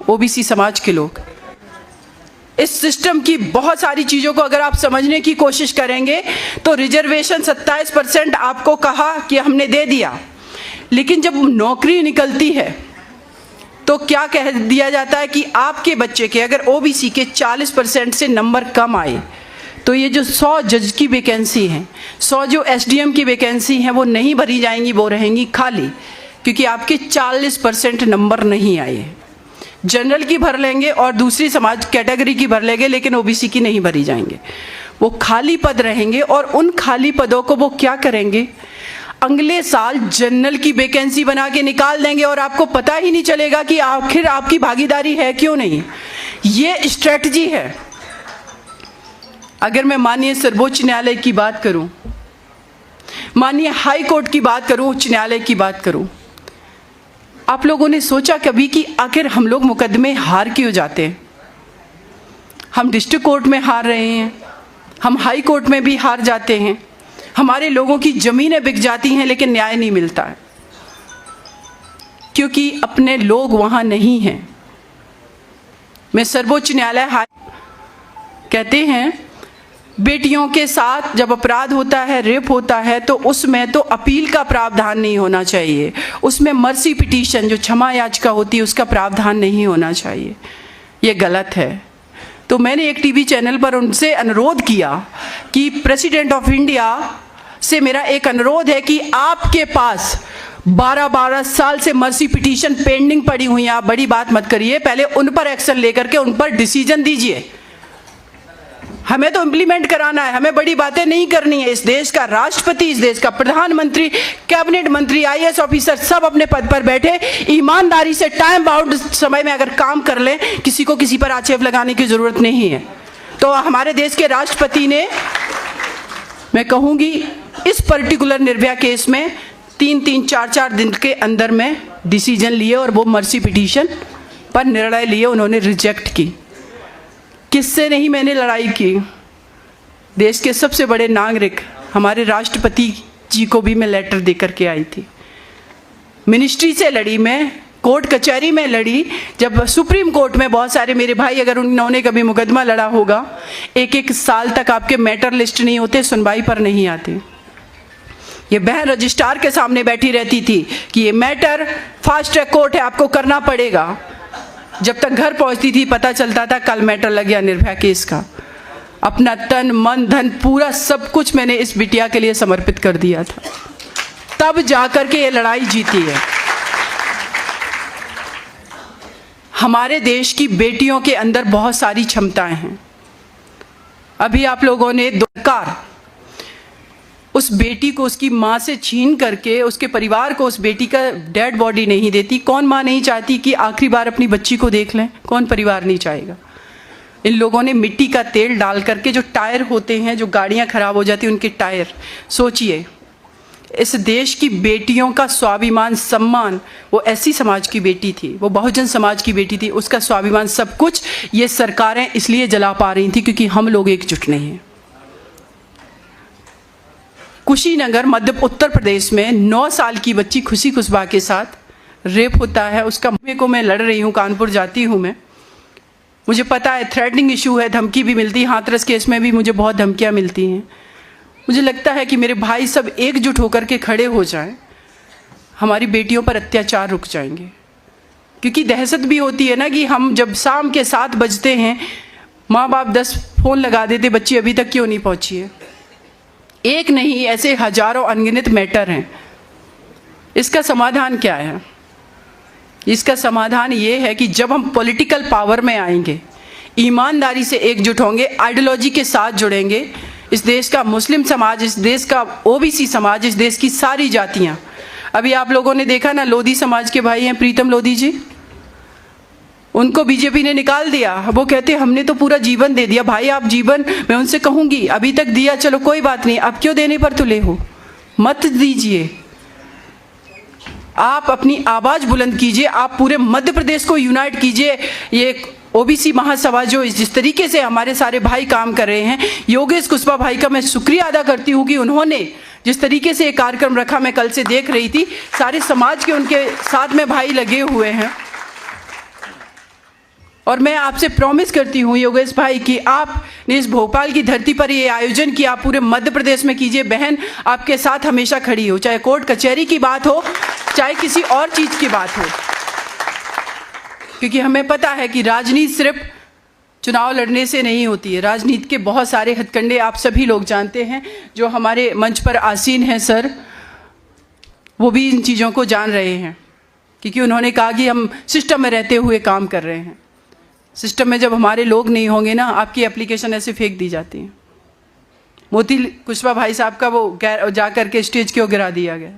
OBC समाज के लोग। इस सिस्टम की बहुत सारी चीज़ों को अगर आप समझने की कोशिश करेंगे तो रिजर्वेशन 27% आपको कहा कि हमने दे दिया, लेकिन जब नौकरी निकलती है तो क्या कह दिया जाता है कि आपके बच्चे के अगर ओबीसी के 40% से नंबर कम आए तो ये जो 100 जज की वैकेंसी हैं, 100 जो एसडीएम की वैकेंसी हैं वो नहीं भरी जाएंगी, वो रहेंगी खाली, क्योंकि आपके 40% नंबर नहीं आए। जनरल की भर लेंगे और दूसरी समाज कैटेगरी की भर लेंगे, लेकिन ओबीसी की नहीं भरी जाएंगे। वो खाली पद रहेंगे और उन खाली पदों को वो क्या करेंगे, अगले साल जनरल की वैकेंसी बना के निकाल देंगे और आपको पता ही नहीं चलेगा कि आखिर आपकी भागीदारी है क्यों नहीं। ये स्ट्रेटजी है। अगर मैं माननीय सर्वोच्च न्यायालय की बात करूं, माननीय हाई कोर्ट की बात करूं, उच्च न्यायालय की बात करूं, आप लोगों ने सोचा कभी कि आखिर हम लोग मुकदमे हार क्यों जाते हैं? हम डिस्ट्रिक्ट कोर्ट में हार रहे हैं, हम हाई कोर्ट में भी हार जाते हैं, हमारे लोगों की ज़मीनें बिक जाती हैं लेकिन न्याय नहीं मिलता है, क्योंकि अपने लोग वहाँ नहीं हैं। मैं सर्वोच्च न्यायालय कहते हैं बेटियों के साथ जब अपराध होता है, रेप होता है, तो उसमें तो अपील का प्रावधान नहीं होना चाहिए, उसमें मर्सी पिटीशन जो क्षमा याचिका होती है उसका प्रावधान नहीं होना चाहिए। ये गलत है। तो मैंने एक टीवी चैनल पर उनसे अनुरोध किया कि प्रेसिडेंट ऑफ इंडिया से मेरा एक अनुरोध है कि आपके पास 12-12 साल से मर्सी पिटीशन पेंडिंग पड़ी हुई हैं, आप बड़ी बात मत करिए, पहले उन पर एक्शन लेकर के उन पर डिसीजन दीजिए। हमें तो इम्प्लीमेंट कराना है, हमें बड़ी बातें नहीं करनी है। इस देश का राष्ट्रपति, इस देश का प्रधानमंत्री, कैबिनेट मंत्री, आईएएस ऑफिसर सब अपने पद पर बैठे ईमानदारी से टाइम बाउंड समय में अगर काम कर लें, किसी को किसी पर आक्षेप लगाने की जरूरत नहीं है। तो हमारे देश के राष्ट्रपति ने, मैं कहूँगी इस पर्टिकुलर निर्भया केस में 3-3, 4-4 दिन के अंदर में डिसीजन लिए और वो मर्सी पिटीशन पर निर्णय लिए, उन्होंने रिजेक्ट की। किससे नहीं मैंने लड़ाई की, देश के सबसे बड़े नागरिक हमारे राष्ट्रपति जी को भी मैं लेटर दे करके आई थी। मिनिस्ट्री से लड़ी, मैं कोर्ट कचहरी में लड़ी। जब सुप्रीम कोर्ट में बहुत सारे मेरे भाई, अगर उन्होंने कभी मुकदमा लड़ा होगा, 1-1 साल तक आपके मैटर लिस्ट नहीं होते, सुनवाई पर नहीं आते। ये बहन रजिस्ट्रार के सामने बैठी रहती थी कि ये मैटर फास्ट ट्रैक कोर्ट है, आपको करना पड़ेगा। जब तक घर पहुंचती थी पता चलता था कल मैटर लग गया निर्भया केस का। अपना तन मन धन पूरा सब कुछ मैंने इस बिटिया के लिए समर्पित कर दिया था, तब जाकर के ये लड़ाई जीती है। हमारे देश की बेटियों के अंदर बहुत सारी क्षमताएं हैं। अभी आप लोगों ने सरकार उस बेटी को उसकी माँ से छीन करके उसके परिवार को उस बेटी का डेड बॉडी नहीं देती। कौन माँ नहीं चाहती कि आखिरी बार अपनी बच्ची को देख लें? कौन परिवार नहीं चाहेगा? इन लोगों ने मिट्टी का तेल डाल करके, जो टायर होते हैं, जो गाड़ियाँ खराब हो जाती हैं उनके टायर, सोचिए इस देश की बेटियों का स्वाभिमान, सम्मान, वो ऐसी समाज की बेटी थी, वो बहुजन समाज की बेटी थी, उसका स्वाभिमान सब कुछ ये सरकारें इसलिए जला पा रही थी क्योंकि हम लोग एकजुट नहीं हैं। कुशीनगर उत्तर प्रदेश में 9 साल की बच्ची खुशी कुशवाहा के साथ रेप होता है। उसका को मैं लड़ रही हूँ, कानपुर जाती हूँ मैं, मुझे पता है थ्रेटनिंग इशू है, धमकी भी मिलती है। हाथरस केस में भी मुझे बहुत धमकियाँ मिलती हैं। मुझे लगता है कि मेरे भाई सब एकजुट होकर के खड़े हो जाएं, हमारी बेटियों पर अत्याचार रुक जाएंगे। क्योंकि दहशत भी होती है ना कि हम जब शाम के 7 बजते हैं, माँ बाप 10 फ़ोन लगा देते, बच्ची अभी तक क्यों नहीं पहुँची है। एक नहीं, ऐसे हजारों अनगिनत मैटर हैं। इसका समाधान क्या है? इसका समाधान ये है कि जब हम पॉलिटिकल पावर में आएंगे, ईमानदारी से एकजुट होंगे, आइडियोलॉजी के साथ जुड़ेंगे, इस देश का मुस्लिम समाज, इस देश का ओबीसी समाज, इस देश की सारी जातियां। अभी आप लोगों ने देखा ना, लोधी समाज के भाई हैं प्रीतम लोधी जी, उनको बीजेपी ने निकाल दिया। वो कहते हमने तो पूरा जीवन दे दिया। भाई आप जीवन, मैं उनसे कहूँगी अभी तक दिया, चलो कोई बात नहीं, अब क्यों देने पर तुले हो? मत दीजिए, आप अपनी आवाज़ बुलंद कीजिए, आप पूरे मध्य प्रदेश को यूनाइट कीजिए। ये ओबीसी महासभा जो जिस तरीके से हमारे सारे भाई काम कर रहे हैं, योगेश कुशवाहा भाई का मैं शुक्रिया अदा करती हूँ कि उन्होंने जिस तरीके से एक कार्यक्रम रखा, मैं कल से देख रही थी, सारे समाज के उनके साथ में भाई लगे हुए हैं। और मैं आपसे प्रॉमिस करती हूँ योगेश भाई कि आपने इस भोपाल की धरती पर ये आयोजन किया, आप पूरे मध्य प्रदेश में कीजिए। बहन आपके साथ हमेशा खड़ी हो, चाहे कोर्ट कचहरी की बात हो, चाहे किसी और चीज़ की बात हो, क्योंकि हमें पता है कि राजनीति सिर्फ चुनाव लड़ने से नहीं होती है। राजनीति के बहुत सारे हथकंडे आप सभी लोग जानते हैं। जो हमारे मंच पर आसीन हैं सर, वो भी इन चीज़ों को जान रहे हैं, क्योंकि उन्होंने कहा कि हम सिस्टम में रहते हुए काम कर रहे हैं। सिस्टम में जब हमारे लोग नहीं होंगे ना, आपकी एप्लीकेशन ऐसे फेंक दी जाती है। मोती कुशवाहा भाई साहब का वो जा कर के स्टेज क्यों गिरा दिया गया,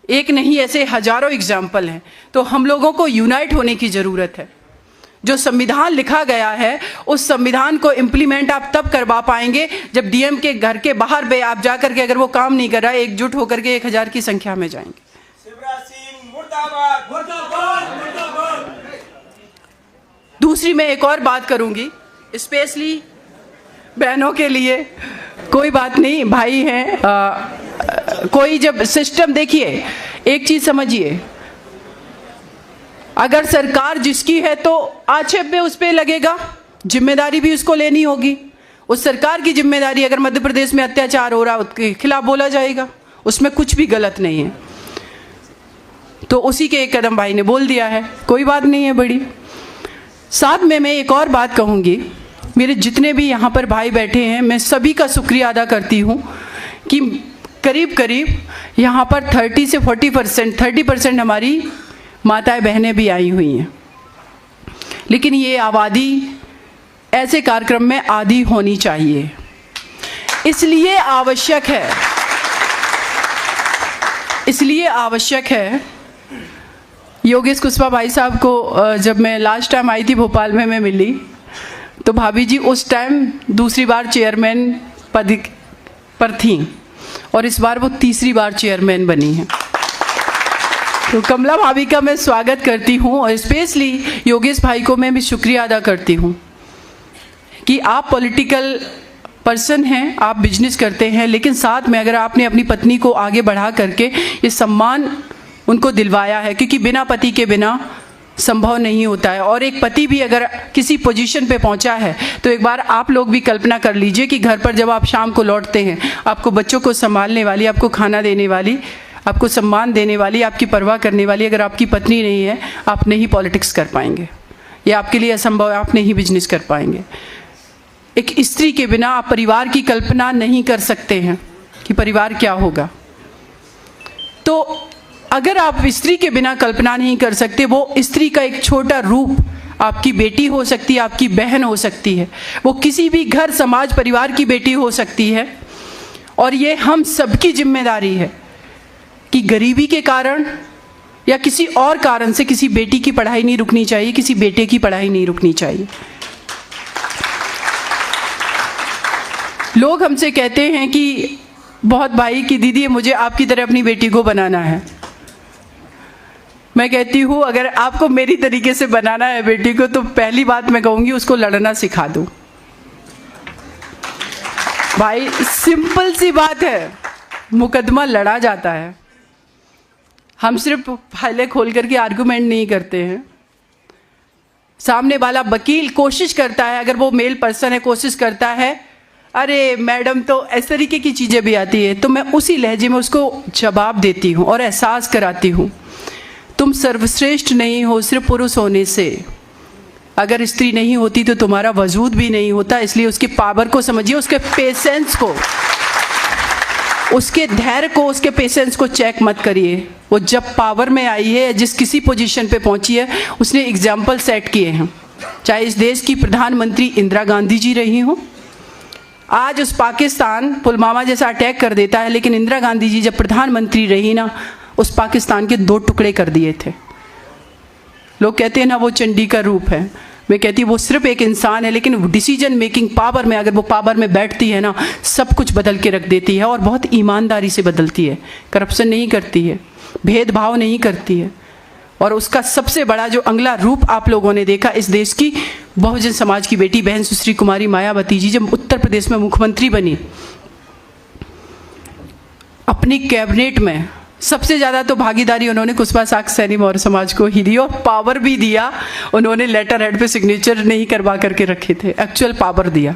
एक नहीं ऐसे हजारों एग्जाम्पल हैं। तो हम लोगों को यूनाइट होने की ज़रूरत है। जो संविधान लिखा गया है, उस संविधान को इम्प्लीमेंट आप तब करवा पाएंगे जब डीएम के घर के बाहर पे आप जा करके, अगर वो काम नहीं कर रहा है, एकजुट होकर के 1000 की संख्या में जाएंगे। दूसरी मैं एक और बात करूंगी, स्पेशली बहनों के लिए। कोई बात नहीं, भाई हैं, कोई जब सिस्टम, देखिए एक चीज समझिए, अगर सरकार जिसकी है तो आक्षेप में उस पर लगेगा, जिम्मेदारी भी उसको लेनी होगी। उस सरकार की जिम्मेदारी, अगर मध्य प्रदेश में अत्याचार हो रहा है उसके खिलाफ बोला जाएगा, उसमें कुछ भी गलत नहीं है। तो उसी के एक कदम भाई ने बोल दिया है, कोई बात नहीं है बड़ी। साथ में मैं एक और बात कहूँगी, मेरे जितने भी यहाँ पर भाई बैठे हैं, मैं सभी का शुक्रिया अदा करती हूँ कि करीब करीब यहाँ पर 30 से 40% हमारी माताएं बहनें भी आई हुई हैं। लेकिन ये आबादी ऐसे कार्यक्रम में आदी होनी चाहिए, इसलिए आवश्यक है। योगेश कुशवाहा भाई साहब को जब मैं लास्ट टाइम आई थी भोपाल में, मैं मिली, तो भाभी जी उस टाइम दूसरी बार चेयरमैन पद पर थी और इस बार वो तीसरी बार चेयरमैन बनी हैं। तो कमला भाभी का मैं स्वागत करती हूँ और स्पेशली योगेश भाई को मैं भी शुक्रिया अदा करती हूँ कि आप पॉलिटिकल पर्सन हैं, आप बिजनेस करते हैं, लेकिन साथ में अगर आपने अपनी पत्नी को आगे बढ़ा करके ये सम्मान उनको दिलवाया है, क्योंकि बिना पति के बिना संभव नहीं होता है। और एक पति भी अगर किसी पोजीशन पे पहुंचा है तो एक बार आप लोग भी कल्पना कर लीजिए कि घर पर जब आप शाम को लौटते हैं, आपको बच्चों को संभालने वाली, आपको खाना देने वाली, आपको सम्मान देने वाली, आपकी परवाह करने वाली अगर आपकी पत्नी नहीं है, आप नहीं पॉलिटिक्स कर पाएंगे, ये आपके लिए असंभव है, आप नहीं बिजनेस कर पाएंगे। एक स्त्री के बिना आप परिवार की कल्पना नहीं कर सकते हैं कि परिवार क्या होगा। तो अगर आप स्त्री के बिना कल्पना नहीं कर सकते, वो स्त्री का एक छोटा रूप आपकी बेटी हो सकती है, आपकी बहन हो सकती है, वो किसी भी घर, समाज, परिवार की बेटी हो सकती है। और ये हम सबकी जिम्मेदारी है कि गरीबी के कारण या किसी और कारण से किसी बेटी की पढ़ाई नहीं रुकनी चाहिए, किसी बेटे की पढ़ाई नहीं रुकनी चाहिए। लोग हमसे कहते हैं कि बहुत भाई कि दीदी मुझे आपकी तरह अपनी बेटी को बनाना है। मैं कहती हूँ अगर आपको मेरी तरीके से बनाना है बेटी को, तो पहली बात मैं कहूँगी उसको लड़ना सिखा दो। भाई सिंपल सी बात है, मुकदमा लड़ा जाता है। हम सिर्फ फाइलें खोल करके आर्गुमेंट नहीं करते हैं। सामने वाला वकील कोशिश करता है, अगर वो मेल पर्सन है, कोशिश करता है, अरे मैडम तो इस तरीके की चीज़ें भी आती है, तो मैं उसी लहजे में उसको जवाब देती हूँ और एहसास कराती हूँ तुम सर्वश्रेष्ठ नहीं हो सिर्फ पुरुष होने से। अगर स्त्री नहीं होती तो तुम्हारा वजूद भी नहीं होता। इसलिए उसके पावर को समझिए, उसके पेशेंस को, उसके धैर्य को, उसके पेशेंस को चेक मत करिए। वो जब पावर में आई है, जिस किसी पोजीशन पे पहुंची है, उसने एग्जाम्पल सेट किए हैं। चाहे इस देश की प्रधानमंत्री इंदिरा गांधी जी रही हो, आज उस पाकिस्तान पुलवामा जैसा अटैक कर देता है, लेकिन इंदिरा गांधी जी जब प्रधानमंत्री रही ना, उस पाकिस्तान के 2 टुकड़े कर दिए थे। लोग कहते हैं ना वो चंडी का रूप है, मैं कहती हूँ वो सिर्फ एक इंसान है, लेकिन डिसीजन मेकिंग पावर में अगर वो पावर में बैठती है ना, सब कुछ बदल के रख देती है और बहुत ईमानदारी से बदलती है। करप्शन नहीं करती है, भेदभाव नहीं करती है। और उसका सबसे बड़ा जो अगला रूप आप लोगों ने देखा, इस देश की बहुजन समाज की बेटी बहन सुश्री कुमारी मायावती जी जब उत्तर प्रदेश में मुख्यमंत्री बनी, अपनी कैबिनेट में सबसे ज़्यादा तो भागीदारी उन्होंने कुशवा साक्ष सैनी मौर्य समाज को ही दी, और पावर भी दिया उन्होंने। लेटर हेड पे सिग्नेचर नहीं करवा करके रखे थे, एक्चुअल पावर दिया।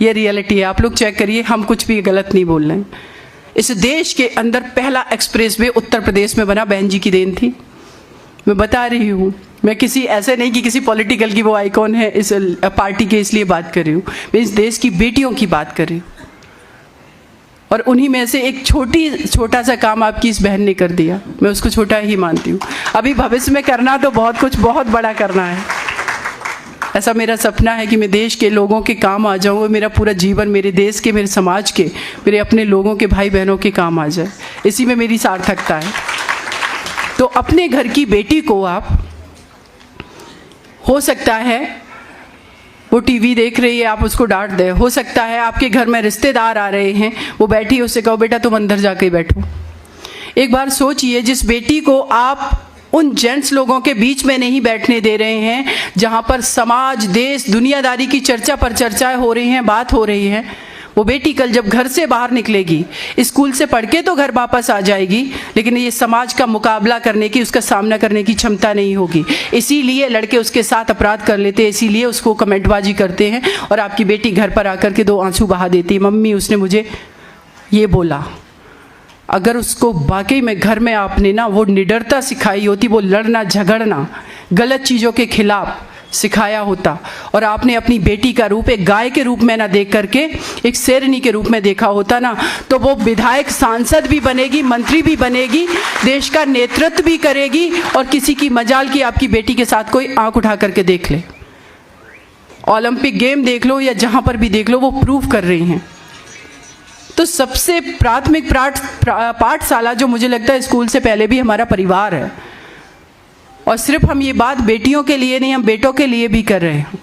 ये रियलिटी है, आप लोग चेक करिए, हम कुछ भी गलत नहीं बोल रहे हैं। इस देश के अंदर पहला एक्सप्रेसवे उत्तर प्रदेश में बना, बहन जी की देन थी। मैं बता रही हूँ, मैं किसी ऐसे नहीं कि किसी पॉलिटिकल की वो आइकॉन है इस पार्टी के इसलिए बात कर रही हूँ, मैं इस देश की बेटियों की बात कर रही हूँ। और उन्हीं में से एक छोटा सा काम आपकी इस बहन ने कर दिया, मैं उसको छोटा ही मानती हूँ। अभी भविष्य में करना तो बहुत बड़ा करना है। ऐसा मेरा सपना है कि मैं देश के लोगों के काम आ जाऊँ, मेरा पूरा जीवन मेरे देश के, मेरे समाज के, मेरे अपने लोगों के, भाई बहनों के काम आ जाए। इसी में मेरी सार्थकता है। तो अपने घर की बेटी को आप, हो सकता है वो टीवी देख रही है, आप उसको डांट दें। हो सकता है आपके घर में रिश्तेदार आ रहे हैं, वो बैठी, उससे कहो बेटा तुम अंदर जाके बैठो। एक बार सोचिए, जिस बेटी को आप उन जेंट्स लोगों के बीच में नहीं बैठने दे रहे हैं जहां पर समाज, देश, दुनियादारी की चर्चा पर चर्चाएं हो रही हैं, बात हो रही है, वो बेटी कल जब घर से बाहर निकलेगी, स्कूल से पढ़ के तो घर वापस आ जाएगी, लेकिन ये समाज का मुकाबला करने की, उसका सामना करने की क्षमता नहीं होगी। इसीलिए लड़के उसके साथ अपराध कर लेते हैं, इसीलिए उसको कमेंटबाजी करते हैं, और आपकी बेटी घर पर आकर के 2 आंसू बहा देती है, मम्मी उसने मुझे ये बोला। अगर उसको वाकई में घर में आपने ना वो निडरता सिखाई होती, वो लड़ना झगड़ना, गलत चीज़ों के खिलाफ सिखाया होता, और आपने अपनी बेटी का रूप एक गाय के रूप में ना देख करके एक शेरनी के रूप में देखा होता ना, तो वो विधायक, सांसद भी बनेगी, मंत्री भी बनेगी, देश का नेतृत्व भी करेगी, और किसी की मजाल की आपकी बेटी के साथ कोई आंख उठा करके देख ले। ओलंपिक गेम देख लो या जहां पर भी देख लो, वो प्रूव कर रही हैं। तो सबसे प्राथमिक पाठशाला जो मुझे लगता है स्कूल से पहले भी हमारा परिवार है। और सिर्फ हम ये बात बेटियों के लिए नहीं, हम बेटों के लिए भी कर रहे हैं।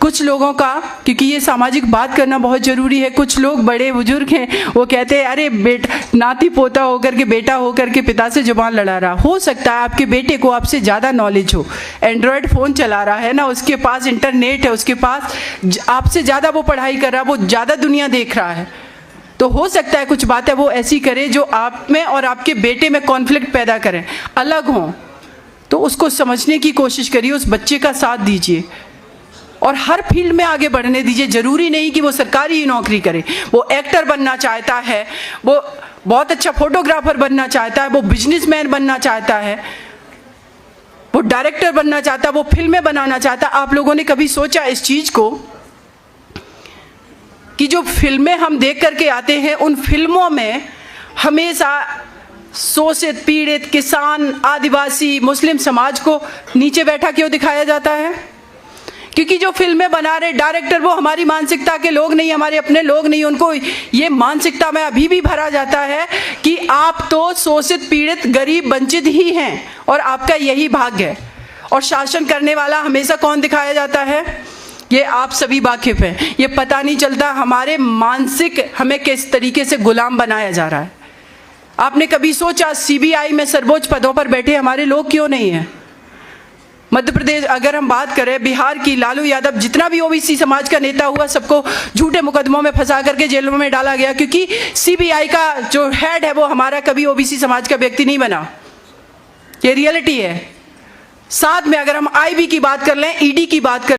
कुछ लोगों का, क्योंकि ये सामाजिक बात करना बहुत ज़रूरी है, कुछ लोग बड़े बुजुर्ग हैं, वो कहते हैं अरे बेटा, नाती पोता होकर के, बेटा होकर के पिता से जुबान लड़ा रहा। हो सकता है आपके बेटे को आपसे ज़्यादा नॉलेज हो, एंड्रॉयड फ़ोन चला रहा है ना, उसके पास इंटरनेट है, उसके पास आपसे ज़्यादा वो पढ़ाई कर रहा है, वो ज़्यादा दुनिया देख रहा है। तो हो सकता है कुछ बातें वो ऐसी करे जो आप में और आपके बेटे में कॉन्फ्लिक्ट पैदा करें, अलग हों। तो उसको समझने की कोशिश करिए, उस बच्चे का साथ दीजिए, और हर फील्ड में आगे बढ़ने दीजिए। ज़रूरी नहीं कि वो सरकारी ही नौकरी करे, वो एक्टर बनना चाहता है, वो बहुत अच्छा फोटोग्राफर बनना चाहता है, वो बिजनेसमैन बनना चाहता है, वो डायरेक्टर बनना चाहता है, वो फिल्में बनाना चाहता है। आप लोगों ने कभी सोचा इस चीज़ को कि जो फिल्में हम देख करके आते हैं, उन फिल्मों में हमेशा शोषित, पीड़ित, किसान, आदिवासी, मुस्लिम समाज को नीचे बैठा क्यों दिखाया जाता है? क्योंकि जो फिल्में बना रहे डायरेक्टर, वो हमारी मानसिकता के लोग नहीं, हमारे अपने लोग नहीं। उनको ये मानसिकता में अभी भी भरा जाता है कि आप तो शोषित, पीड़ित, गरीब, वंचित ही हैं और आपका यही भाग्य है। और शासन करने वाला हमेशा कौन दिखाया जाता है? ये आप सभी वाकिफ हैं। ये पता नहीं चलता हमारे मानसिक, हमें किस तरीके से गुलाम बनाया जा रहा है। आपने कभी सोचा सीबीआई में सर्वोच्च पदों पर बैठे हमारे लोग क्यों नहीं हैं? मध्य प्रदेश, अगर हम बात करें बिहार की, लालू यादव जितना भी ओबीसी समाज का नेता हुआ, सबको झूठे मुकदमों में फंसा करके जेलों में डाला गया, क्योंकि सीबीआई का जो हेड है वो हमारा कभी ओबीसी समाज का व्यक्ति नहीं बना। ये रियलिटी है। साथ में अगर हम आईबी की बात कर लें, ईडी की बात कर